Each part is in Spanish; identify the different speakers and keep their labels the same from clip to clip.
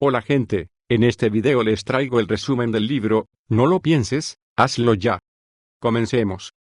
Speaker 1: Hola gente, en este video les traigo el resumen del libro, No lo pienses, hazlo ya. Comencemos.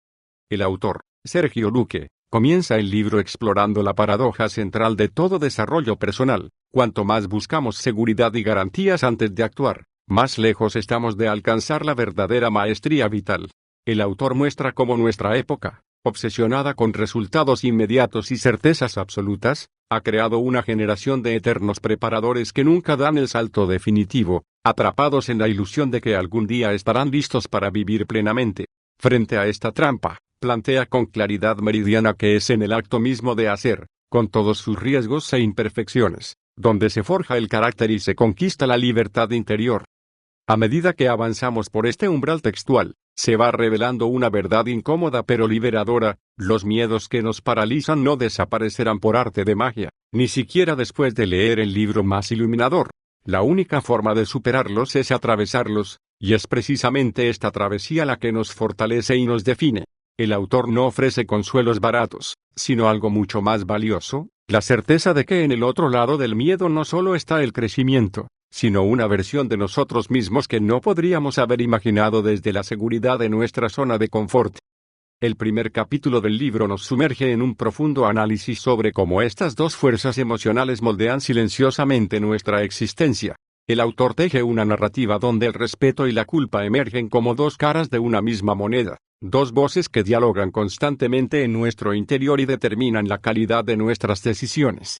Speaker 1: El autor, Sergio Luque, comienza el libro explorando la paradoja central de todo desarrollo personal. Cuanto más buscamos seguridad y garantías antes de actuar, más lejos estamos de alcanzar la verdadera maestría vital. El autor muestra cómo nuestra época, obsesionada con resultados inmediatos y certezas absolutas, ha creado una generación de eternos preparadores que nunca dan el salto definitivo, atrapados en la ilusión de que algún día estarán listos para vivir plenamente. Frente a esta trampa, plantea con claridad meridiana que es en el acto mismo de hacer, con todos sus riesgos e imperfecciones, donde se forja el carácter y se conquista la libertad interior. A medida que avanzamos por este umbral textual, se va revelando una verdad incómoda pero liberadora: los miedos que nos paralizan no desaparecerán por arte de magia, ni siquiera después de leer el libro más iluminador. La única forma de superarlos es atravesarlos, y es precisamente esta travesía la que nos fortalece y nos define. El autor no ofrece consuelos baratos, sino algo mucho más valioso: la certeza de que en el otro lado del miedo no solo está el crecimiento, sino una versión de nosotros mismos que no podríamos haber imaginado desde la seguridad de nuestra zona de confort. El primer capítulo del libro nos sumerge en un profundo análisis sobre cómo estas dos fuerzas emocionales moldean silenciosamente nuestra existencia. El autor teje una narrativa donde el respeto y la culpa emergen como dos caras de una misma moneda, dos voces que dialogan constantemente en nuestro interior y determinan la calidad de nuestras decisiones.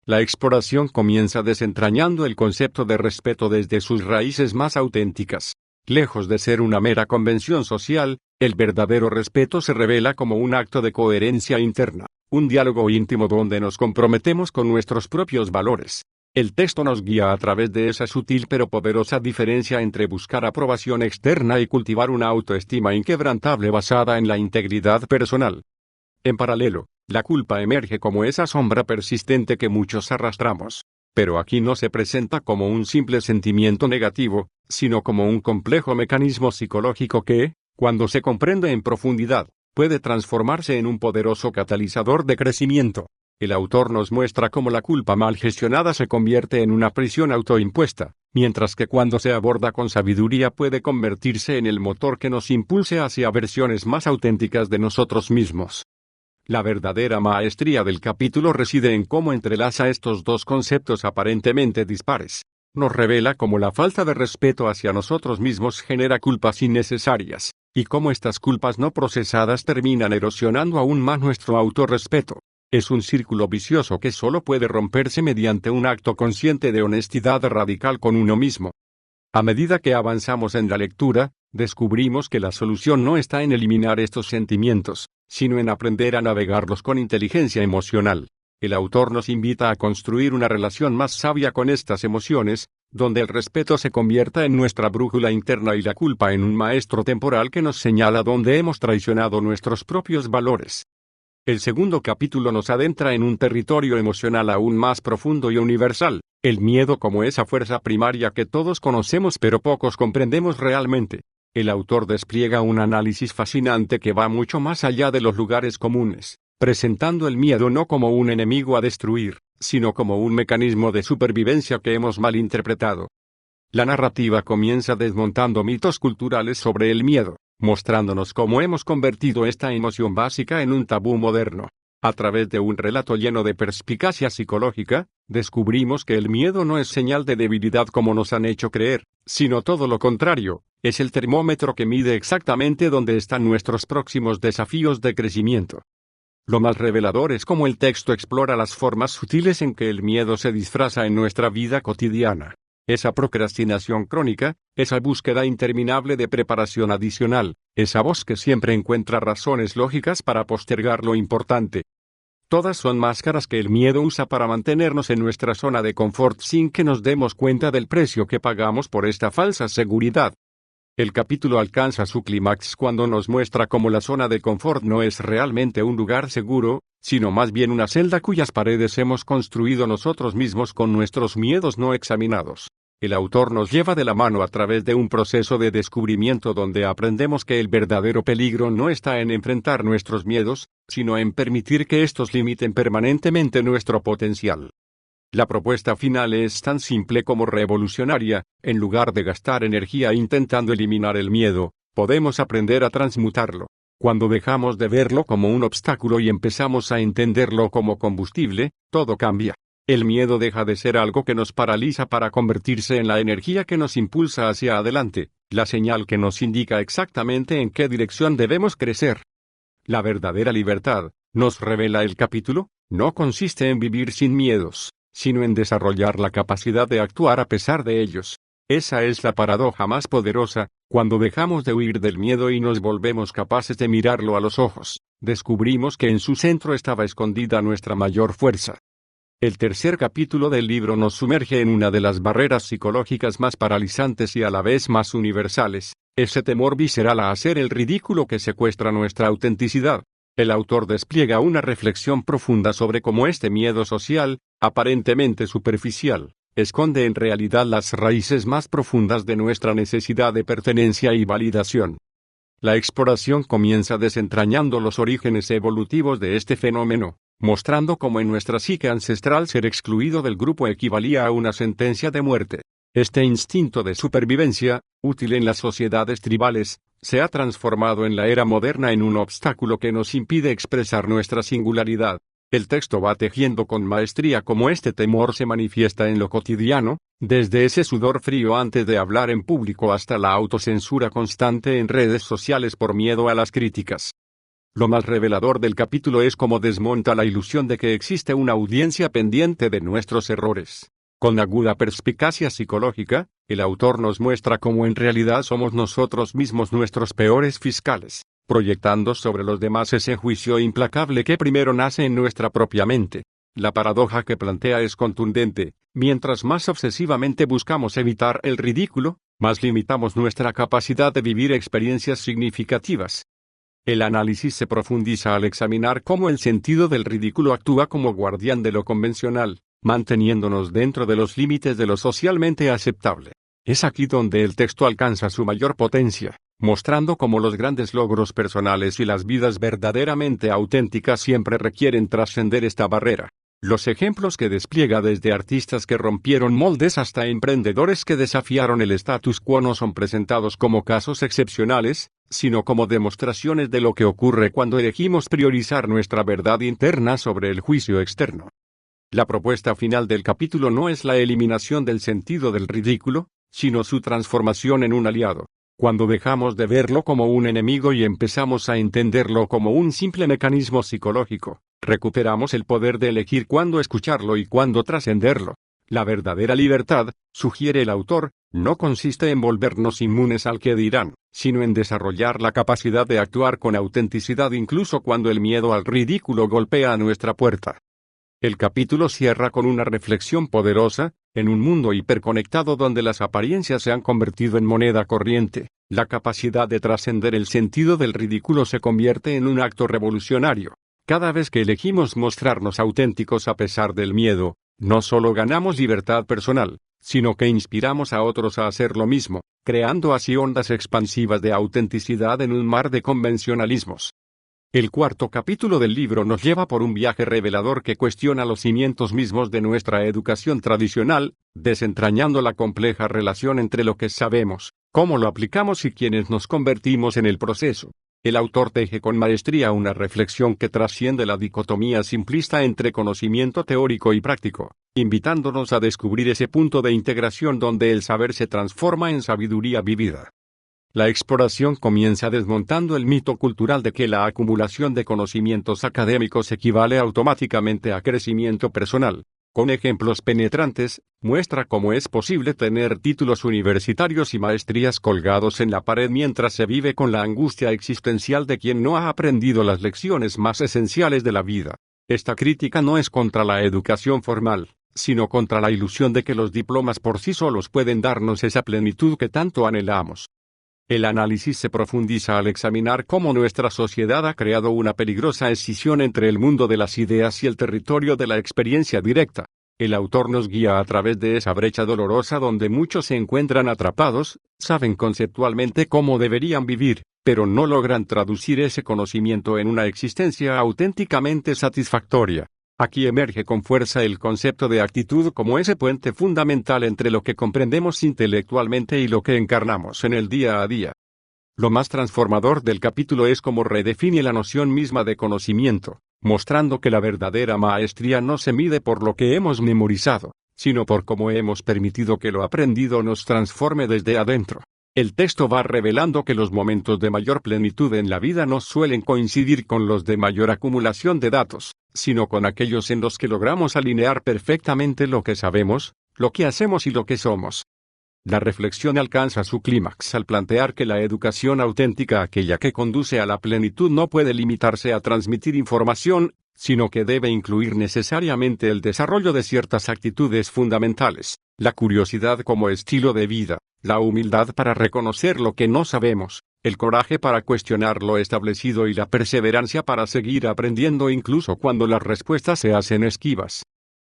Speaker 1: La exploración comienza desentrañando el concepto de respeto desde sus raíces más auténticas. Lejos de ser una mera convención social, el verdadero respeto se revela como un acto de coherencia interna, un diálogo íntimo donde nos comprometemos con nuestros propios valores. El texto nos guía a través de esa sutil pero poderosa diferencia entre buscar aprobación externa y cultivar una autoestima inquebrantable basada en la integridad personal. En paralelo, la culpa emerge como esa sombra persistente que muchos arrastramos. Pero aquí no se presenta como un simple sentimiento negativo, sino como un complejo mecanismo psicológico que, cuando se comprende en profundidad, puede transformarse en un poderoso catalizador de crecimiento. El autor nos muestra cómo la culpa mal gestionada se convierte en una prisión autoimpuesta, mientras que cuando se aborda con sabiduría puede convertirse en el motor que nos impulse hacia versiones más auténticas de nosotros mismos. La verdadera maestría del capítulo reside en cómo entrelaza estos dos conceptos aparentemente dispares. Nos revela cómo la falta de respeto hacia nosotros mismos genera culpas innecesarias, y cómo estas culpas no procesadas terminan erosionando aún más nuestro autorrespeto. Es un círculo vicioso que solo puede romperse mediante un acto consciente de honestidad radical con uno mismo. A medida que avanzamos en la lectura, descubrimos que la solución no está en eliminar estos sentimientos, sino en aprender a navegarlos con inteligencia emocional. El autor nos invita a construir una relación más sabia con estas emociones, donde el respeto se convierta en nuestra brújula interna y la culpa en un maestro temporal que nos señala dónde hemos traicionado nuestros propios valores. El segundo capítulo nos adentra en un territorio emocional aún más profundo y universal: el miedo como esa fuerza primaria que todos conocemos pero pocos comprendemos realmente. El autor despliega un análisis fascinante que va mucho más allá de los lugares comunes, presentando el miedo no como un enemigo a destruir, sino como un mecanismo de supervivencia que hemos malinterpretado. La narrativa comienza desmontando mitos culturales sobre el miedo, mostrándonos cómo hemos convertido esta emoción básica en un tabú moderno. A través de un relato lleno de perspicacia psicológica, descubrimos que el miedo no es señal de debilidad como nos han hecho creer, sino todo lo contrario, es el termómetro que mide exactamente dónde están nuestros próximos desafíos de crecimiento. Lo más revelador es cómo el texto explora las formas sutiles en que el miedo se disfraza en nuestra vida cotidiana. Esa procrastinación crónica, esa búsqueda interminable de preparación adicional, esa voz que siempre encuentra razones lógicas para postergar lo importante. Todas son máscaras que el miedo usa para mantenernos en nuestra zona de confort sin que nos demos cuenta del precio que pagamos por esta falsa seguridad. El capítulo alcanza su clímax cuando nos muestra cómo la zona de confort no es realmente un lugar seguro, sino más bien una celda cuyas paredes hemos construido nosotros mismos con nuestros miedos no examinados. El autor nos lleva de la mano a través de un proceso de descubrimiento donde aprendemos que el verdadero peligro no está en enfrentar nuestros miedos, sino en permitir que estos limiten permanentemente nuestro potencial. La propuesta final es tan simple como revolucionaria. En lugar de gastar energía intentando eliminar el miedo, podemos aprender a transmutarlo. Cuando dejamos de verlo como un obstáculo y empezamos a entenderlo como combustible, todo cambia. El miedo deja de ser algo que nos paraliza para convertirse en la energía que nos impulsa hacia adelante, la señal que nos indica exactamente en qué dirección debemos crecer. La verdadera libertad, nos revela el capítulo, no consiste en vivir sin miedos, sino en desarrollar la capacidad de actuar a pesar de ellos. Esa es la paradoja más poderosa. Cuando dejamos de huir del miedo y nos volvemos capaces de mirarlo a los ojos, descubrimos que en su centro estaba escondida nuestra mayor fuerza. El tercer capítulo del libro nos sumerge en una de las barreras psicológicas más paralizantes y a la vez más universales, ese temor visceral a hacer el ridículo que secuestra nuestra autenticidad. El autor despliega una reflexión profunda sobre cómo este miedo social, aparentemente superficial, esconde en realidad las raíces más profundas de nuestra necesidad de pertenencia y validación. La exploración comienza desentrañando los orígenes evolutivos de este fenómeno, mostrando cómo en nuestra psique ancestral ser excluido del grupo equivalía a una sentencia de muerte. Este instinto de supervivencia, útil en las sociedades tribales, se ha transformado en la era moderna en un obstáculo que nos impide expresar nuestra singularidad. El texto va tejiendo con maestría cómo este temor se manifiesta en lo cotidiano, desde ese sudor frío antes de hablar en público hasta la autocensura constante en redes sociales por miedo a las críticas. Lo más revelador del capítulo es cómo desmonta la ilusión de que existe una audiencia pendiente de nuestros errores. Con aguda perspicacia psicológica, el autor nos muestra cómo en realidad somos nosotros mismos nuestros peores fiscales, proyectando sobre los demás ese juicio implacable que primero nace en nuestra propia mente. La paradoja que plantea es contundente. Mientras más obsesivamente buscamos evitar el ridículo, más limitamos nuestra capacidad de vivir experiencias significativas. El análisis se profundiza al examinar cómo el sentido del ridículo actúa como guardián de lo convencional, manteniéndonos dentro de los límites de lo socialmente aceptable. Es aquí donde el texto alcanza su mayor potencia, mostrando cómo los grandes logros personales y las vidas verdaderamente auténticas siempre requieren trascender esta barrera. Los ejemplos que despliega desde artistas que rompieron moldes hasta emprendedores que desafiaron el status quo no son presentados como casos excepcionales, sino como demostraciones de lo que ocurre cuando elegimos priorizar nuestra verdad interna sobre el juicio externo. La propuesta final del capítulo no es la eliminación del sentido del ridículo, sino su transformación en un aliado. Cuando dejamos de verlo como un enemigo y empezamos a entenderlo como un simple mecanismo psicológico, recuperamos el poder de elegir cuándo escucharlo y cuándo trascenderlo. La verdadera libertad, sugiere el autor, no consiste en volvernos inmunes al que dirán, sino en desarrollar la capacidad de actuar con autenticidad incluso cuando el miedo al ridículo golpea a nuestra puerta. El capítulo cierra con una reflexión poderosa. En un mundo hiperconectado donde las apariencias se han convertido en moneda corriente, la capacidad de trascender el sentido del ridículo se convierte en un acto revolucionario. Cada vez que elegimos mostrarnos auténticos a pesar del miedo, no solo ganamos libertad personal, sino que inspiramos a otros a hacer lo mismo, creando así ondas expansivas de autenticidad en un mar de convencionalismos. El cuarto capítulo del libro nos lleva por un viaje revelador que cuestiona los cimientos mismos de nuestra educación tradicional, desentrañando la compleja relación entre lo que sabemos, cómo lo aplicamos y quienes nos convertimos en el proceso. El autor teje con maestría una reflexión que trasciende la dicotomía simplista entre conocimiento teórico y práctico, invitándonos a descubrir ese punto de integración donde el saber se transforma en sabiduría vivida. La exploración comienza desmontando el mito cultural de que la acumulación de conocimientos académicos equivale automáticamente a crecimiento personal. Con ejemplos penetrantes, muestra cómo es posible tener títulos universitarios y maestrías colgados en la pared mientras se vive con la angustia existencial de quien no ha aprendido las lecciones más esenciales de la vida. Esta crítica no es contra la educación formal, sino contra la ilusión de que los diplomas por sí solos pueden darnos esa plenitud que tanto anhelamos. El análisis se profundiza al examinar cómo nuestra sociedad ha creado una peligrosa escisión entre el mundo de las ideas y el territorio de la experiencia directa. El autor nos guía a través de esa brecha dolorosa donde muchos se encuentran atrapados, saben conceptualmente cómo deberían vivir, pero no logran traducir ese conocimiento en una existencia auténticamente satisfactoria. Aquí emerge con fuerza el concepto de actitud como ese puente fundamental entre lo que comprendemos intelectualmente y lo que encarnamos en el día a día. Lo más transformador del capítulo es cómo redefine la noción misma de conocimiento, mostrando que la verdadera maestría no se mide por lo que hemos memorizado, sino por cómo hemos permitido que lo aprendido nos transforme desde adentro. El texto va revelando que los momentos de mayor plenitud en la vida no suelen coincidir con los de mayor acumulación de datos, sino con aquellos en los que logramos alinear perfectamente lo que sabemos, lo que hacemos y lo que somos. La reflexión alcanza su clímax al plantear que la educación auténtica, aquella que conduce a la plenitud, no puede limitarse a transmitir información, sino que debe incluir necesariamente el desarrollo de ciertas actitudes fundamentales, la curiosidad como estilo de vida, la humildad para reconocer lo que no sabemos, el coraje para cuestionar lo establecido y la perseverancia para seguir aprendiendo incluso cuando las respuestas se hacen esquivas.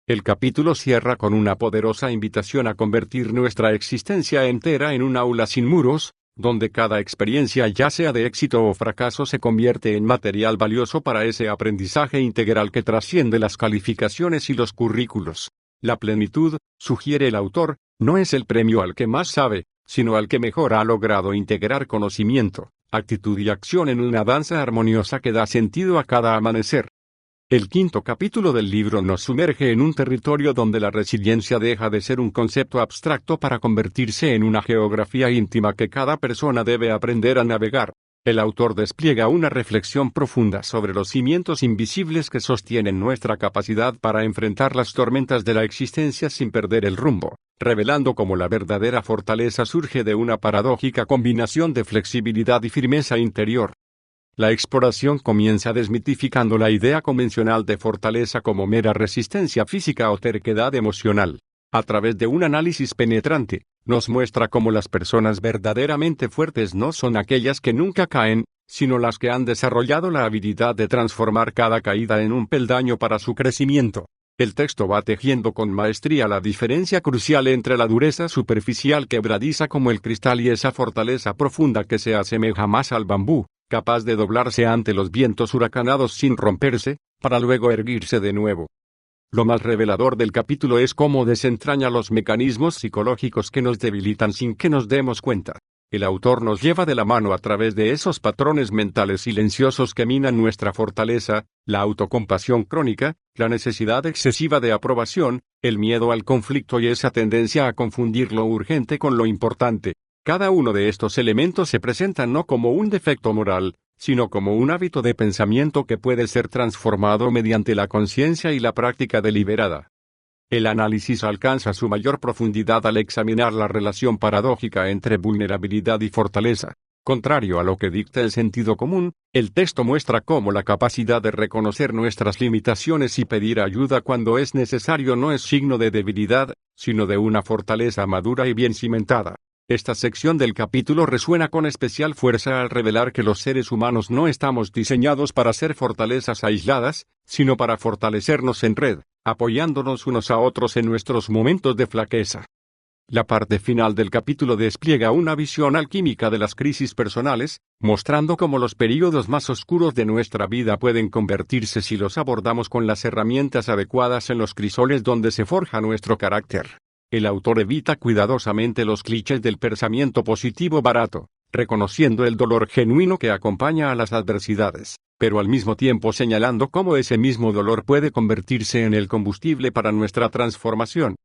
Speaker 1: El capítulo cierra con una poderosa invitación a convertir nuestra existencia entera en un aula sin muros, donde cada experiencia, ya sea de éxito o fracaso, se convierte en material valioso para ese aprendizaje integral que trasciende las calificaciones y los currículos. La plenitud, sugiere el autor, no es el premio al que más sabe, sino al que mejor ha logrado integrar conocimiento, actitud y acción en una danza armoniosa que da sentido a cada amanecer. El quinto capítulo del libro nos sumerge en un territorio donde la resiliencia deja de ser un concepto abstracto para convertirse en una geografía íntima que cada persona debe aprender a navegar. El autor despliega una reflexión profunda sobre los cimientos invisibles que sostienen nuestra capacidad para enfrentar las tormentas de la existencia sin perder el rumbo, revelando cómo la verdadera fortaleza surge de una paradójica combinación de flexibilidad y firmeza interior. La exploración comienza desmitificando la idea convencional de fortaleza como mera resistencia física o terquedad emocional. A través de un análisis penetrante, nos muestra cómo las personas verdaderamente fuertes no son aquellas que nunca caen, sino las que han desarrollado la habilidad de transformar cada caída en un peldaño para su crecimiento. El texto va tejiendo con maestría la diferencia crucial entre la dureza superficial quebradiza como el cristal y esa fortaleza profunda que se asemeja más al bambú, capaz de doblarse ante los vientos huracanados sin romperse, para luego erguirse de nuevo. Lo más revelador del capítulo es cómo desentraña los mecanismos psicológicos que nos debilitan sin que nos demos cuenta. El autor nos lleva de la mano a través de esos patrones mentales silenciosos que minan nuestra fortaleza, la autocompasión crónica, la necesidad excesiva de aprobación, el miedo al conflicto y esa tendencia a confundir lo urgente con lo importante. Cada uno de estos elementos se presenta no como un defecto moral, sino como un hábito de pensamiento que puede ser transformado mediante la conciencia y la práctica deliberada. El análisis alcanza su mayor profundidad al examinar la relación paradójica entre vulnerabilidad y fortaleza. Contrario a lo que dicta el sentido común, el texto muestra cómo la capacidad de reconocer nuestras limitaciones y pedir ayuda cuando es necesario no es signo de debilidad, sino de una fortaleza madura y bien cimentada. Esta sección del capítulo resuena con especial fuerza al revelar que los seres humanos no estamos diseñados para ser fortalezas aisladas, sino para fortalecernos en red, apoyándonos unos a otros en nuestros momentos de flaqueza. La parte final del capítulo despliega una visión alquímica de las crisis personales, mostrando cómo los períodos más oscuros de nuestra vida pueden convertirse si los abordamos con las herramientas adecuadas en los crisoles donde se forja nuestro carácter. El autor evita cuidadosamente los clichés del pensamiento positivo barato, reconociendo el dolor genuino que acompaña a las adversidades, pero al mismo tiempo señalando cómo ese mismo dolor puede convertirse en el combustible para nuestra transformación.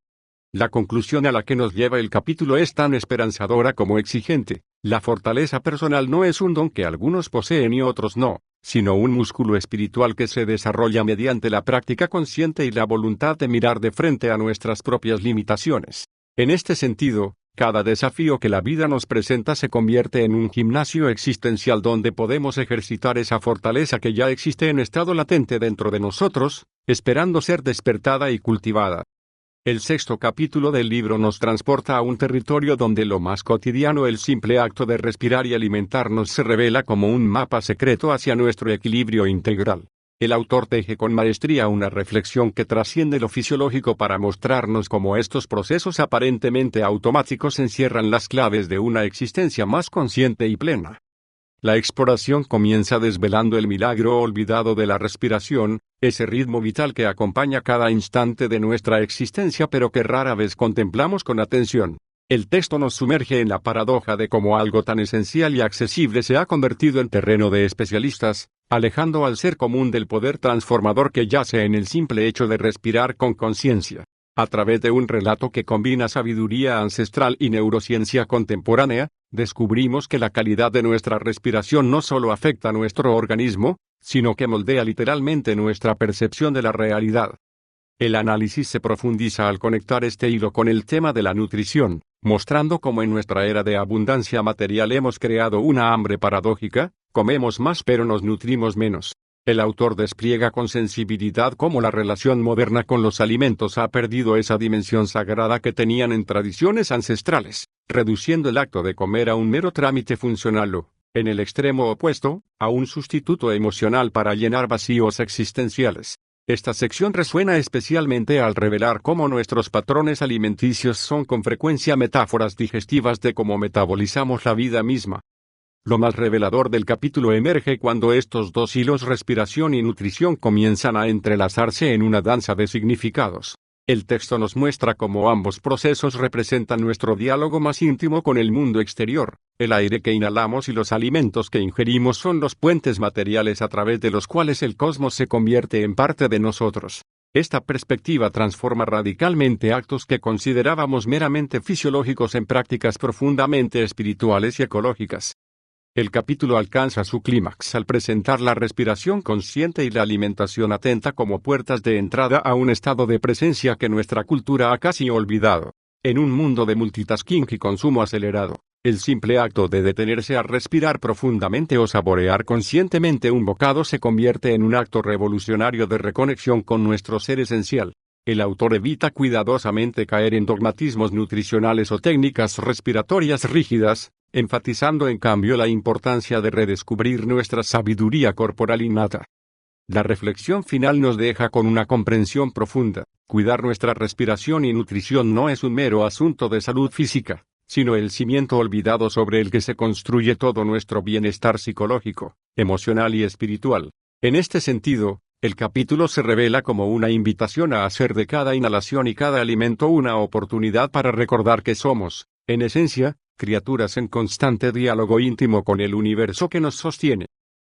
Speaker 1: La conclusión a la que nos lleva el capítulo es tan esperanzadora como exigente. La fortaleza personal no es un don que algunos poseen y otros no, sino un músculo espiritual que se desarrolla mediante la práctica consciente y la voluntad de mirar de frente a nuestras propias limitaciones. En este sentido, cada desafío que la vida nos presenta se convierte en un gimnasio existencial donde podemos ejercitar esa fortaleza que ya existe en estado latente dentro de nosotros, esperando ser despertada y cultivada. El sexto capítulo del libro nos transporta a un territorio donde lo más cotidiano, el simple acto de respirar y alimentarnos, se revela como un mapa secreto hacia nuestro equilibrio integral. El autor teje con maestría una reflexión que trasciende lo fisiológico para mostrarnos cómo estos procesos aparentemente automáticos encierran las claves de una existencia más consciente y plena. La exploración comienza desvelando el milagro olvidado de la respiración, ese ritmo vital que acompaña cada instante de nuestra existencia pero que rara vez contemplamos con atención. El texto nos sumerge en la paradoja de cómo algo tan esencial y accesible se ha convertido en terreno de especialistas, alejando al ser común del poder transformador que yace en el simple hecho de respirar con conciencia. A través de un relato que combina sabiduría ancestral y neurociencia contemporánea, descubrimos que la calidad de nuestra respiración no solo afecta a nuestro organismo, sino que moldea literalmente nuestra percepción de la realidad. El análisis se profundiza al conectar este hilo con el tema de la nutrición, mostrando cómo en nuestra era de abundancia material hemos creado una hambre paradójica, comemos más pero nos nutrimos menos. El autor despliega con sensibilidad cómo la relación moderna con los alimentos ha perdido esa dimensión sagrada que tenían en tradiciones ancestrales, reduciendo el acto de comer a un mero trámite funcional o, en el extremo opuesto, a un sustituto emocional para llenar vacíos existenciales. Esta sección resuena especialmente al revelar cómo nuestros patrones alimenticios son con frecuencia metáforas digestivas de cómo metabolizamos la vida misma. Lo más revelador del capítulo emerge cuando estos dos hilos, respiración y nutrición, comienzan a entrelazarse en una danza de significados. El texto nos muestra cómo ambos procesos representan nuestro diálogo más íntimo con el mundo exterior. El aire que inhalamos y los alimentos que ingerimos son los puentes materiales a través de los cuales el cosmos se convierte en parte de nosotros. Esta perspectiva transforma radicalmente actos que considerábamos meramente fisiológicos en prácticas profundamente espirituales y ecológicas. El capítulo alcanza su clímax al presentar la respiración consciente y la alimentación atenta como puertas de entrada a un estado de presencia que nuestra cultura ha casi olvidado. En un mundo de multitasking y consumo acelerado, el simple acto de detenerse a respirar profundamente o saborear conscientemente un bocado se convierte en un acto revolucionario de reconexión con nuestro ser esencial. El autor evita cuidadosamente caer en dogmatismos nutricionales o técnicas respiratorias rígidas, enfatizando en cambio la importancia de redescubrir nuestra sabiduría corporal innata. La reflexión final nos deja con una comprensión profunda. Cuidar nuestra respiración y nutrición no es un mero asunto de salud física, sino el cimiento olvidado sobre el que se construye todo nuestro bienestar psicológico, emocional y espiritual. En este sentido, el capítulo se revela como una invitación a hacer de cada inhalación y cada alimento una oportunidad para recordar que somos, en esencia, criaturas en constante diálogo íntimo con el universo que nos sostiene.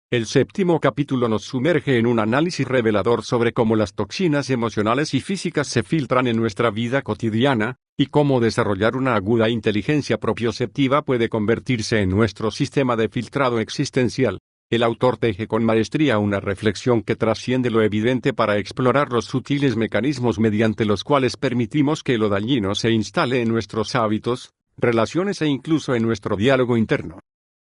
Speaker 1: El séptimo capítulo nos sumerge en un análisis revelador sobre cómo las toxinas emocionales y físicas se filtran en nuestra vida cotidiana, y cómo desarrollar una aguda inteligencia propioceptiva puede convertirse en nuestro sistema de filtrado existencial. El autor teje con maestría una reflexión que trasciende lo evidente para explorar los sutiles mecanismos mediante los cuales permitimos que lo dañino se instale en nuestros hábitos, relaciones e incluso en nuestro diálogo interno.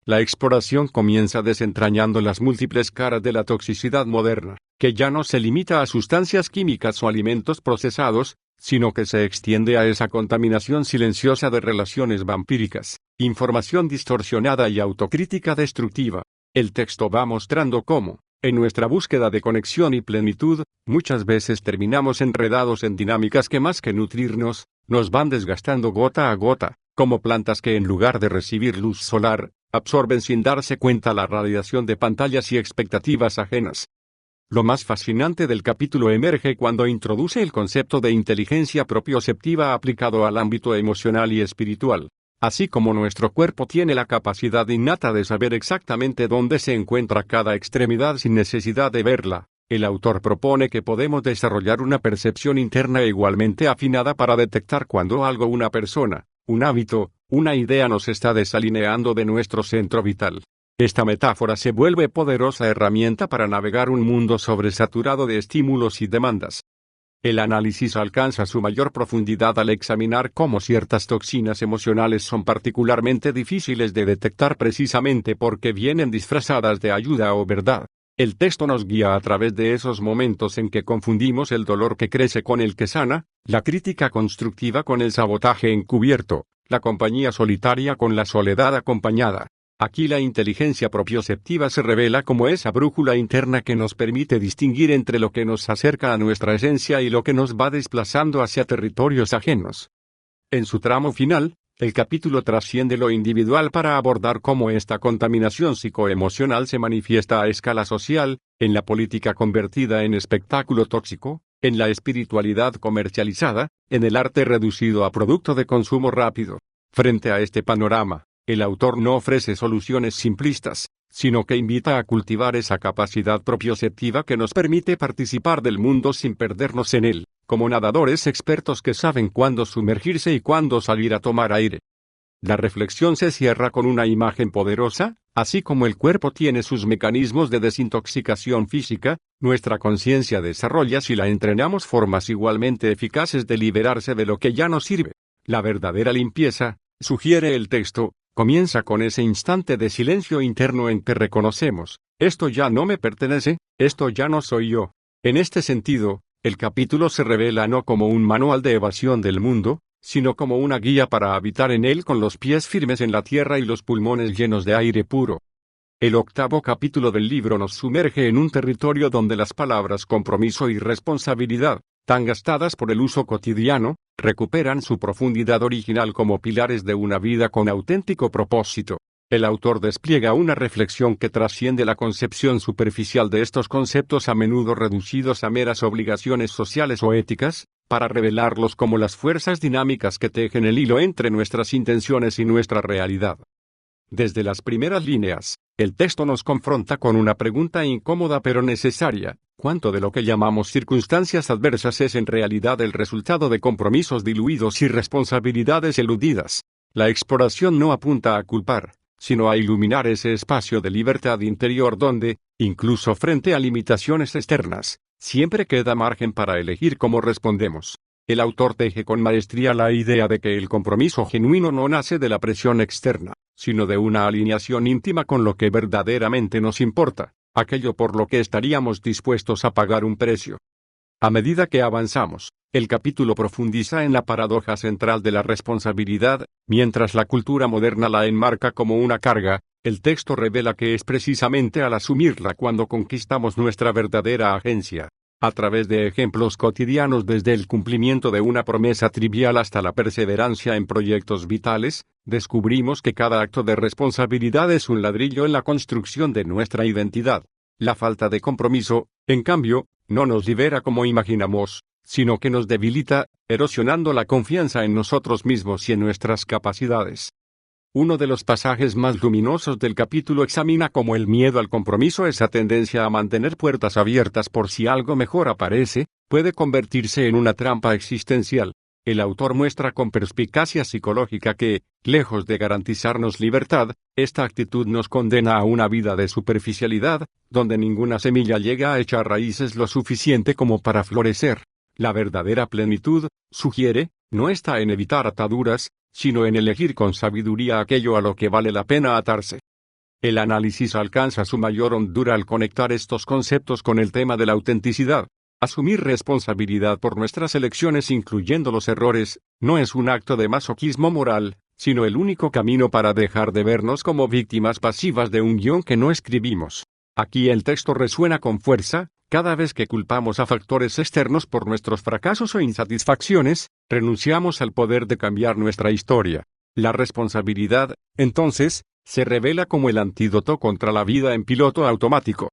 Speaker 1: La exploración comienza desentrañando las múltiples caras de la toxicidad moderna, que ya no se limita a sustancias químicas o alimentos procesados, sino que se extiende a esa contaminación silenciosa de relaciones vampíricas, información distorsionada y autocrítica destructiva. El texto va mostrando cómo, en nuestra búsqueda de conexión y plenitud, muchas veces terminamos enredados en dinámicas que más que nutrirnos, nos van desgastando gota a gota, como plantas que en lugar de recibir luz solar, absorben sin darse cuenta la radiación de pantallas y expectativas ajenas. Lo más fascinante del capítulo emerge cuando introduce el concepto de inteligencia propioceptiva aplicado al ámbito emocional y espiritual. Así como nuestro cuerpo tiene la capacidad innata de saber exactamente dónde se encuentra cada extremidad sin necesidad de verla, el autor propone que podemos desarrollar una percepción interna igualmente afinada para detectar cuando algo, una persona, un hábito, una idea nos está desalineando de nuestro centro vital. Esta metáfora se vuelve poderosa herramienta para navegar un mundo sobresaturado de estímulos y demandas. El análisis alcanza su mayor profundidad al examinar cómo ciertas toxinas emocionales son particularmente difíciles de detectar precisamente porque vienen disfrazadas de ayuda o verdad. El texto nos guía a través de esos momentos en que confundimos el dolor que crece con el que sana, la crítica constructiva con el sabotaje encubierto, la compañía solitaria con la soledad acompañada. Aquí la inteligencia propioceptiva se revela como esa brújula interna que nos permite distinguir entre lo que nos acerca a nuestra esencia y lo que nos va desplazando hacia territorios ajenos. En su tramo final, El capítulo trasciende lo individual para abordar cómo esta contaminación psicoemocional se manifiesta a escala social, en la política convertida en espectáculo tóxico, en la espiritualidad comercializada, en el arte reducido a producto de consumo rápido. Frente a este panorama, el autor no ofrece soluciones simplistas, sino que invita a cultivar esa capacidad propioceptiva que nos permite participar del mundo sin perdernos en él, como nadadores expertos que saben cuándo sumergirse y cuándo salir a tomar aire. La reflexión se cierra con una imagen poderosa: así como el cuerpo tiene sus mecanismos de desintoxicación física, nuestra conciencia desarrolla, si la entrenamos, formas igualmente eficaces de liberarse de lo que ya no sirve. La verdadera limpieza, sugiere el texto, comienza con ese instante de silencio interno en que reconocemos: esto ya no me pertenece, esto ya no soy yo. En este sentido, el capítulo se revela no como un manual de evasión del mundo, sino como una guía para habitar en él con los pies firmes en la tierra y los pulmones llenos de aire puro. El octavo capítulo del libro nos sumerge en un territorio donde las palabras compromiso y responsabilidad, tan gastadas por el uso cotidiano, recuperan su profundidad original como pilares de una vida con auténtico propósito. El autor despliega una reflexión que trasciende la concepción superficial de estos conceptos, a menudo reducidos a meras obligaciones sociales o éticas, para revelarlos como las fuerzas dinámicas que tejen el hilo entre nuestras intenciones y nuestra realidad. Desde las primeras líneas, el texto nos confronta con una pregunta incómoda pero necesaria: ¿cuánto de lo que llamamos circunstancias adversas es en realidad el resultado de compromisos diluidos y responsabilidades eludidas? La exploración no apunta a culpar, sino a iluminar ese espacio de libertad interior donde, incluso frente a limitaciones externas, siempre queda margen para elegir cómo respondemos. El autor teje con maestría la idea de que el compromiso genuino no nace de la presión externa, sino de una alineación íntima con lo que verdaderamente nos importa, aquello por lo que estaríamos dispuestos a pagar un precio. A medida que avanzamos, el capítulo profundiza en la paradoja central de la responsabilidad. Mientras la cultura moderna la enmarca como una carga, el texto revela que es precisamente al asumirla cuando conquistamos nuestra verdadera agencia. A través de ejemplos cotidianos, desde el cumplimiento de una promesa trivial hasta la perseverancia en proyectos vitales, descubrimos que cada acto de responsabilidad es un ladrillo en la construcción de nuestra identidad. La falta de compromiso, en cambio, no nos libera como imaginamos, sino que nos debilita, erosionando la confianza en nosotros mismos y en nuestras capacidades. Uno de los pasajes más luminosos del capítulo examina cómo el miedo al compromiso, esa tendencia a mantener puertas abiertas por si algo mejor aparece, puede convertirse en una trampa existencial. El autor muestra con perspicacia psicológica que, lejos de garantizarnos libertad, esta actitud nos condena a una vida de superficialidad, donde ninguna semilla llega a echar raíces lo suficiente como para florecer. La verdadera plenitud, sugiere, no está en evitar ataduras, sino en elegir con sabiduría aquello a lo que vale la pena atarse. El análisis alcanza su mayor hondura al conectar estos conceptos con el tema de la autenticidad. Asumir responsabilidad por nuestras elecciones, incluyendo los errores, no es un acto de masoquismo moral, sino el único camino para dejar de vernos como víctimas pasivas de un guión que no escribimos. Aquí el texto resuena con fuerza: cada vez que culpamos a factores externos por nuestros fracasos o insatisfacciones, renunciamos al poder de cambiar nuestra historia. La responsabilidad, entonces, se revela como el antídoto contra la vida en piloto automático.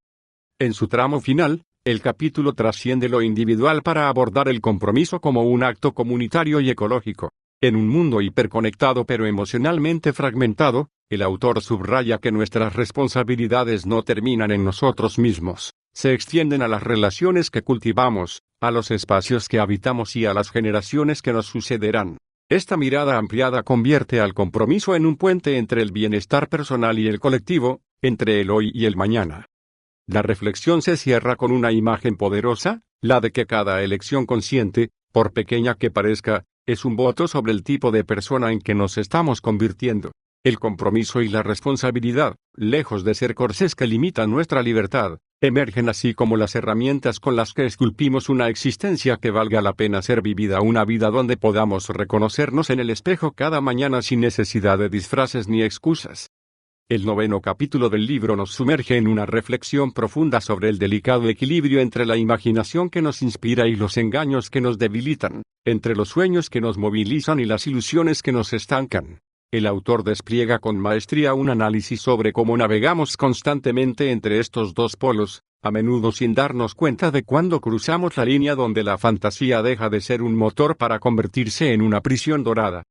Speaker 1: En su tramo final, el capítulo trasciende lo individual para abordar el compromiso como un acto comunitario y ecológico. En un mundo hiperconectado pero emocionalmente fragmentado, el autor subraya que nuestras responsabilidades no terminan en nosotros mismos, se extienden a las relaciones que cultivamos, a los espacios que habitamos y a las generaciones que nos sucederán. Esta mirada ampliada convierte al compromiso en un puente entre el bienestar personal y el colectivo, entre el hoy y el mañana. La reflexión se cierra con una imagen poderosa, la de que cada elección consciente, por pequeña que parezca, es un voto sobre el tipo de persona en que nos estamos convirtiendo. El compromiso y la responsabilidad, lejos de ser corsés que limitan nuestra libertad, emergen así como las herramientas con las que esculpimos una existencia que valga la pena ser vivida, una vida donde podamos reconocernos en el espejo cada mañana sin necesidad de disfraces ni excusas. El 9º capítulo del libro nos sumerge en una reflexión profunda sobre el delicado equilibrio entre la imaginación que nos inspira y los engaños que nos debilitan, entre los sueños que nos movilizan y las ilusiones que nos estancan. El autor despliega con maestría un análisis sobre cómo navegamos constantemente entre estos dos polos, a menudo sin darnos cuenta de cuándo cruzamos la línea donde la fantasía deja de ser un motor para convertirse en una prisión dorada.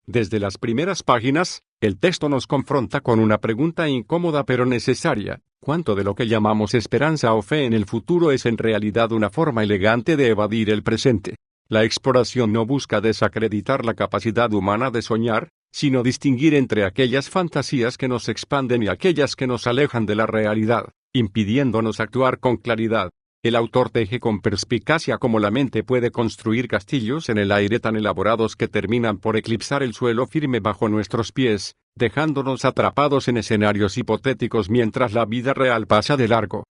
Speaker 1: Desde las primeras páginas, el texto nos confronta con una pregunta incómoda pero necesaria: ¿cuánto de lo que llamamos esperanza o fe en el futuro es en realidad una forma elegante de evadir el presente? La exploración no busca desacreditar la capacidad humana de soñar, sino distinguir entre aquellas fantasías que nos expanden y aquellas que nos alejan de la realidad, impidiéndonos actuar con claridad. El autor teje con perspicacia cómo la mente puede construir castillos en el aire tan elaborados que terminan por eclipsar el suelo firme bajo nuestros pies, dejándonos atrapados en escenarios hipotéticos mientras la vida real pasa de largo.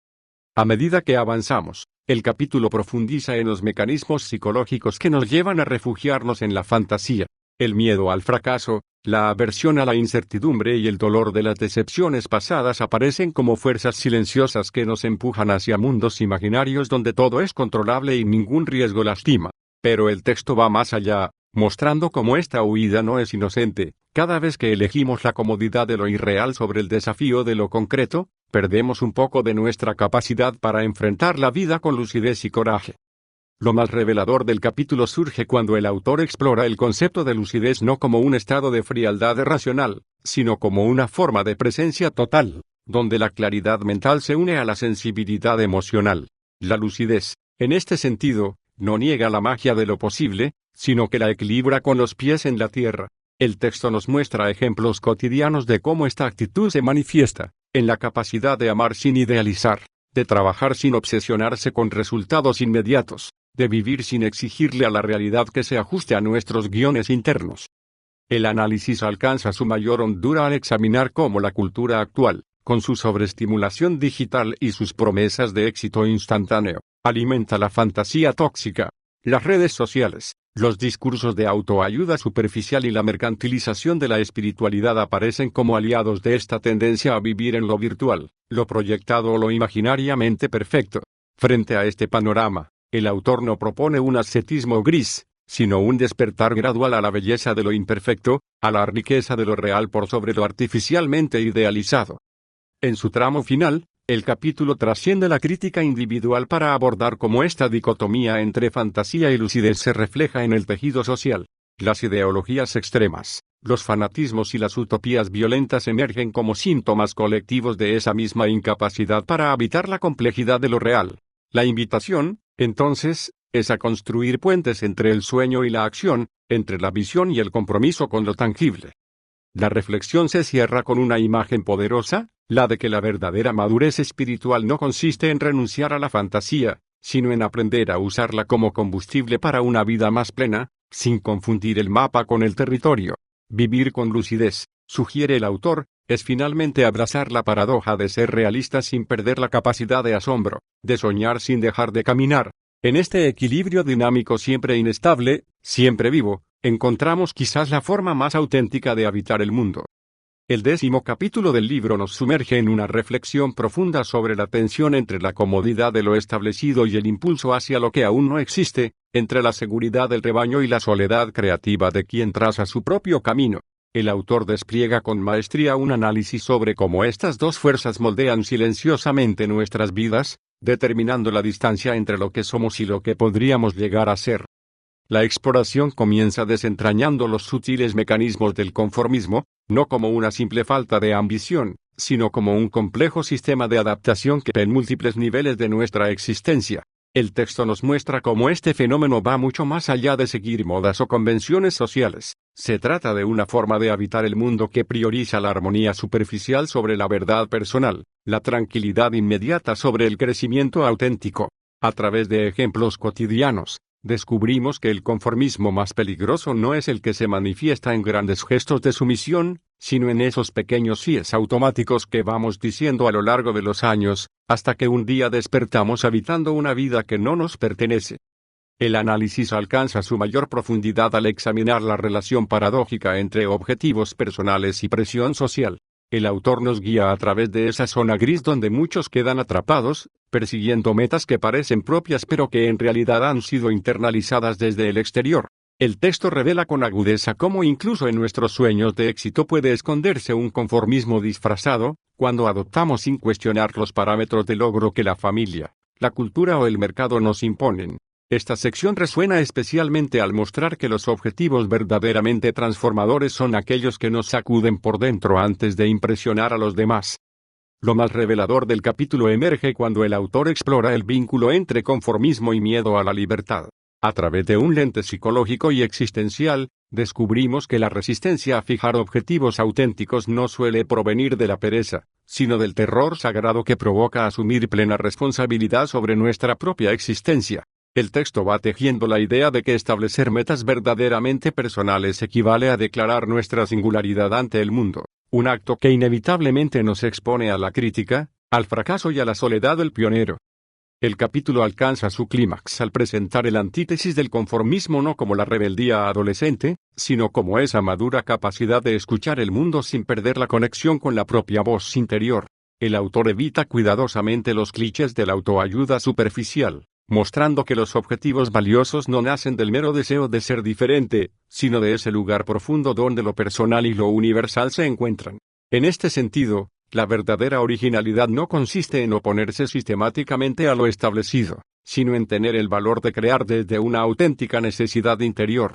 Speaker 1: A medida que avanzamos, el capítulo profundiza en los mecanismos psicológicos que nos llevan a refugiarnos en la fantasía. El miedo al fracaso, la aversión a la incertidumbre y el dolor de las decepciones pasadas aparecen como fuerzas silenciosas que nos empujan hacia mundos imaginarios donde todo es controlable y ningún riesgo lastima. Pero el texto va más allá, mostrando cómo esta huida no es inocente. Cada vez que elegimos la comodidad de lo irreal sobre el desafío de lo concreto, perdemos un poco de nuestra capacidad para enfrentar la vida con lucidez y coraje. Lo más revelador del capítulo surge cuando el autor explora el concepto de lucidez no como un estado de frialdad racional, sino como una forma de presencia total, donde la claridad mental se une a la sensibilidad emocional. La lucidez, en este sentido, no niega la magia de lo posible, sino que la equilibra con los pies en la tierra. El texto nos muestra ejemplos cotidianos de cómo esta actitud se manifiesta en la capacidad de amar sin idealizar, de trabajar sin obsesionarse con resultados inmediatos, de vivir sin exigirle a la realidad que se ajuste a nuestros guiones internos. El análisis alcanza su mayor hondura al examinar cómo la cultura actual, con su sobreestimulación digital y sus promesas de éxito instantáneo, alimenta la fantasía tóxica. Las redes sociales, los discursos de autoayuda superficial y la mercantilización de la espiritualidad aparecen como aliados de esta tendencia a vivir en lo virtual, lo proyectado o lo imaginariamente perfecto. Frente a este panorama, el autor no propone un ascetismo gris, sino un despertar gradual a la belleza de lo imperfecto, a la riqueza de lo real por sobre lo artificialmente idealizado. En su tramo final, el capítulo trasciende la crítica individual para abordar cómo esta dicotomía entre fantasía y lucidez se refleja en el tejido social. Las ideologías extremas, los fanatismos y las utopías violentas emergen como síntomas colectivos de esa misma incapacidad para habitar la complejidad de lo real. La invitación, entonces, es a construir puentes entre el sueño y la acción, entre la visión y el compromiso con lo tangible. La reflexión se cierra con una imagen poderosa, la de que la verdadera madurez espiritual no consiste en renunciar a la fantasía, sino en aprender a usarla como combustible para una vida más plena, sin confundir el mapa con el territorio. Vivir con lucidez, sugiere el autor, es finalmente abrazar la paradoja de ser realista sin perder la capacidad de asombro, de soñar sin dejar de caminar. En este equilibrio dinámico siempre inestable, siempre vivo, encontramos quizás la forma más auténtica de habitar el mundo. El 10º capítulo del libro nos sumerge en una reflexión profunda sobre la tensión entre la comodidad de lo establecido y el impulso hacia lo que aún no existe, entre la seguridad del rebaño y la soledad creativa de quien traza su propio camino. El autor despliega con maestría un análisis sobre cómo estas dos fuerzas moldean silenciosamente nuestras vidas, determinando la distancia entre lo que somos y lo que podríamos llegar a ser. La exploración comienza desentrañando los sutiles mecanismos del conformismo, no como una simple falta de ambición, sino como un complejo sistema de adaptación que en múltiples niveles de nuestra existencia. El texto nos muestra cómo este fenómeno va mucho más allá de seguir modas o convenciones sociales. Se trata de una forma de habitar el mundo que prioriza la armonía superficial sobre la verdad personal, la tranquilidad inmediata sobre el crecimiento auténtico. A través de ejemplos cotidianos, descubrimos que el conformismo más peligroso no es el que se manifiesta en grandes gestos de sumisión, sino en esos pequeños síes automáticos que vamos diciendo a lo largo de los años, hasta que un día despertamos habitando una vida que no nos pertenece. El análisis alcanza su mayor profundidad al examinar la relación paradójica entre objetivos personales y presión social. El autor nos guía a través de esa zona gris donde muchos quedan atrapados, persiguiendo metas que parecen propias pero que en realidad han sido internalizadas desde el exterior. El texto revela con agudeza cómo incluso en nuestros sueños de éxito puede esconderse un conformismo disfrazado, cuando adoptamos sin cuestionar los parámetros de logro que la familia, la cultura o el mercado nos imponen. Esta sección resuena especialmente al mostrar que los objetivos verdaderamente transformadores son aquellos que nos sacuden por dentro antes de impresionar a los demás. Lo más revelador del capítulo emerge cuando el autor explora el vínculo entre conformismo y miedo a la libertad. A través de un lente psicológico y existencial, descubrimos que la resistencia a fijar objetivos auténticos no suele provenir de la pereza, sino del terror sagrado que provoca asumir plena responsabilidad sobre nuestra propia existencia. El texto va tejiendo la idea de que establecer metas verdaderamente personales equivale a declarar nuestra singularidad ante el mundo, un acto que inevitablemente nos expone a la crítica, al fracaso y a la soledad del pionero. El capítulo alcanza su clímax al presentar el antítesis del conformismo no como la rebeldía adolescente, sino como esa madura capacidad de escuchar el mundo sin perder la conexión con la propia voz interior. El autor evita cuidadosamente los clichés de la autoayuda superficial, mostrando que los objetivos valiosos no nacen del mero deseo de ser diferente, sino de ese lugar profundo donde lo personal y lo universal se encuentran. En este sentido, la verdadera originalidad no consiste en oponerse sistemáticamente a lo establecido, sino en tener el valor de crear desde una auténtica necesidad interior.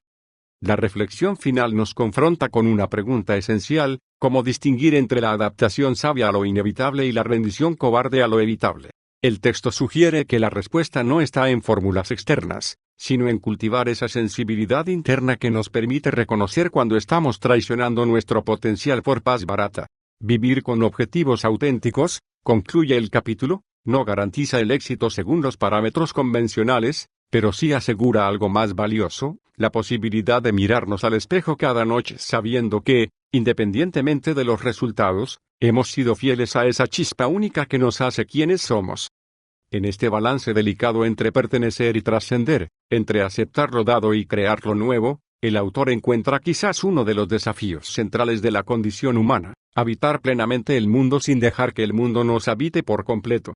Speaker 1: La reflexión final nos confronta con una pregunta esencial: ¿cómo distinguir entre la adaptación sabia a lo inevitable y la rendición cobarde a lo evitable? El texto sugiere que la respuesta no está en fórmulas externas, sino en cultivar esa sensibilidad interna que nos permite reconocer cuando estamos traicionando nuestro potencial por paz barata. Vivir con objetivos auténticos, concluye el capítulo, no garantiza el éxito según los parámetros convencionales, pero sí asegura algo más valioso: la posibilidad de mirarnos al espejo cada noche sabiendo que, independientemente de los resultados, hemos sido fieles a esa chispa única que nos hace quienes somos. En este balance delicado entre pertenecer y trascender, entre aceptar lo dado y crear lo nuevo, el autor encuentra quizás uno de los desafíos centrales de la condición humana: habitar plenamente el mundo sin dejar que el mundo nos habite por completo.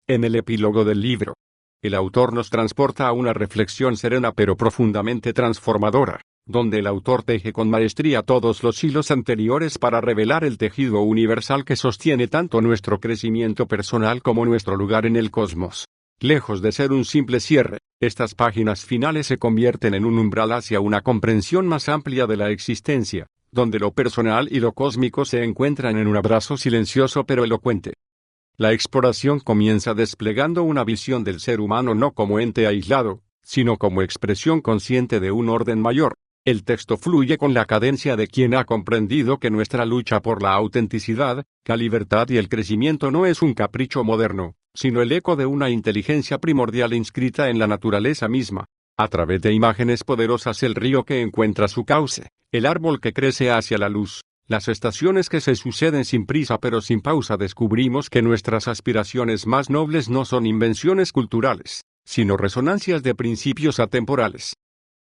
Speaker 1: En el epílogo del libro, el autor nos transporta a una reflexión serena pero profundamente transformadora, donde el autor teje con maestría todos los hilos anteriores para revelar el tejido universal que sostiene tanto nuestro crecimiento personal como nuestro lugar en el cosmos. Lejos de ser un simple cierre, estas páginas finales se convierten en un umbral hacia una comprensión más amplia de la existencia, donde lo personal y lo cósmico se encuentran en un abrazo silencioso pero elocuente. La exploración comienza desplegando una visión del ser humano no como ente aislado, sino como expresión consciente de un orden mayor. El texto fluye con la cadencia de quien ha comprendido que nuestra lucha por la autenticidad, la libertad y el crecimiento no es un capricho moderno, sino el eco de una inteligencia primordial inscrita en la naturaleza misma. A través de imágenes poderosas: el río que encuentra su cauce, el árbol que crece hacia la luz, las estaciones que se suceden sin prisa pero sin pausa, descubrimos que nuestras aspiraciones más nobles no son invenciones culturales, sino resonancias de principios atemporales.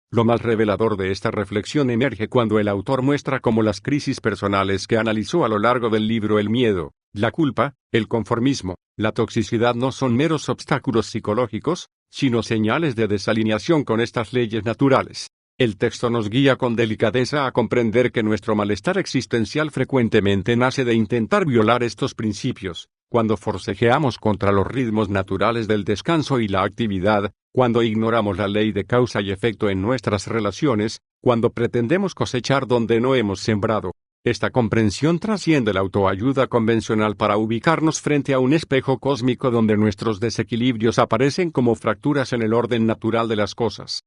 Speaker 1: Lo más revelador de esta reflexión emerge cuando el autor muestra cómo las crisis personales que analizó a lo largo del libro, el miedo, la culpa, el conformismo, la toxicidad, no son meros obstáculos psicológicos, sino señales de desalineación con estas leyes naturales. El texto nos guía con delicadeza a comprender que nuestro malestar existencial frecuentemente nace de intentar violar estos principios, cuando forcejeamos contra los ritmos naturales del descanso y la actividad, cuando ignoramos la ley de causa y efecto en nuestras relaciones, cuando pretendemos cosechar donde no hemos sembrado. Esta comprensión trasciende la autoayuda convencional para ubicarnos frente a un espejo cósmico donde nuestros desequilibrios aparecen como fracturas en el orden natural de las cosas.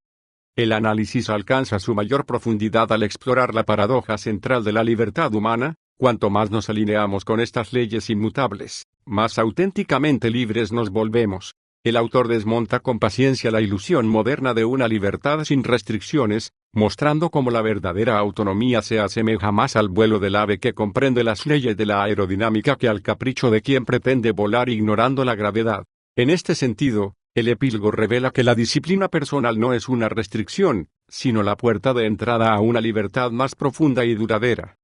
Speaker 1: El análisis alcanza su mayor profundidad al explorar la paradoja central de la libertad humana: cuanto más nos alineamos con estas leyes inmutables, más auténticamente libres nos volvemos. El autor desmonta con paciencia la ilusión moderna de una libertad sin restricciones, mostrando cómo la verdadera autonomía se asemeja más al vuelo del ave que comprende las leyes de la aerodinámica que al capricho de quien pretende volar ignorando la gravedad. En este sentido, el epílogo revela que la disciplina personal no es una restricción, sino la puerta de entrada a una libertad más profunda y duradera.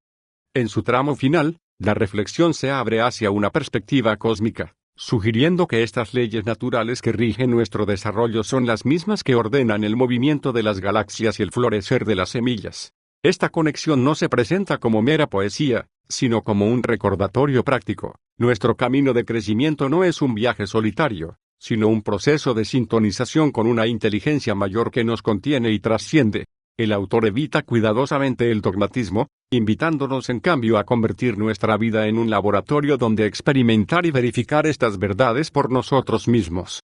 Speaker 1: En su tramo final, La reflexión se abre hacia una perspectiva cósmica, sugiriendo que estas leyes naturales que rigen nuestro desarrollo son las mismas que ordenan el movimiento de las galaxias y el florecer de las semillas. Esta conexión no se presenta como mera poesía, sino como un recordatorio práctico. Nuestro camino de crecimiento no es un viaje solitario, sino un proceso de sintonización con una inteligencia mayor que nos contiene y trasciende. El autor evita cuidadosamente el dogmatismo, invitándonos en cambio a convertir nuestra vida en un laboratorio donde experimentar y verificar estas verdades por nosotros mismos.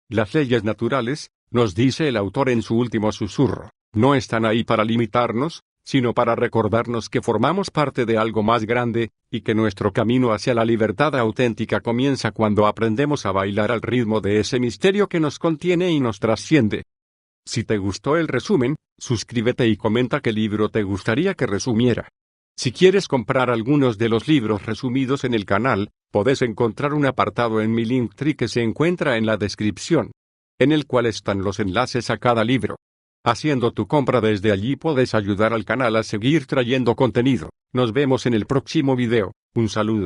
Speaker 1: Las leyes naturales, nos dice el autor en su último susurro, no están ahí para limitarnos, sino para recordarnos que formamos parte de algo más grande, y que nuestro camino hacia la libertad auténtica comienza cuando aprendemos a bailar al ritmo de ese misterio que nos contiene y nos trasciende. Si te gustó el resumen, suscríbete y comenta qué libro te gustaría que resumiera. Si quieres comprar algunos de los libros resumidos en el canal, podés encontrar un apartado en mi Linktree que se encuentra en la descripción, en el cual están los enlaces a cada libro. Haciendo tu compra desde allí puedes ayudar al canal a seguir trayendo contenido. Nos vemos en el próximo video. Un saludo.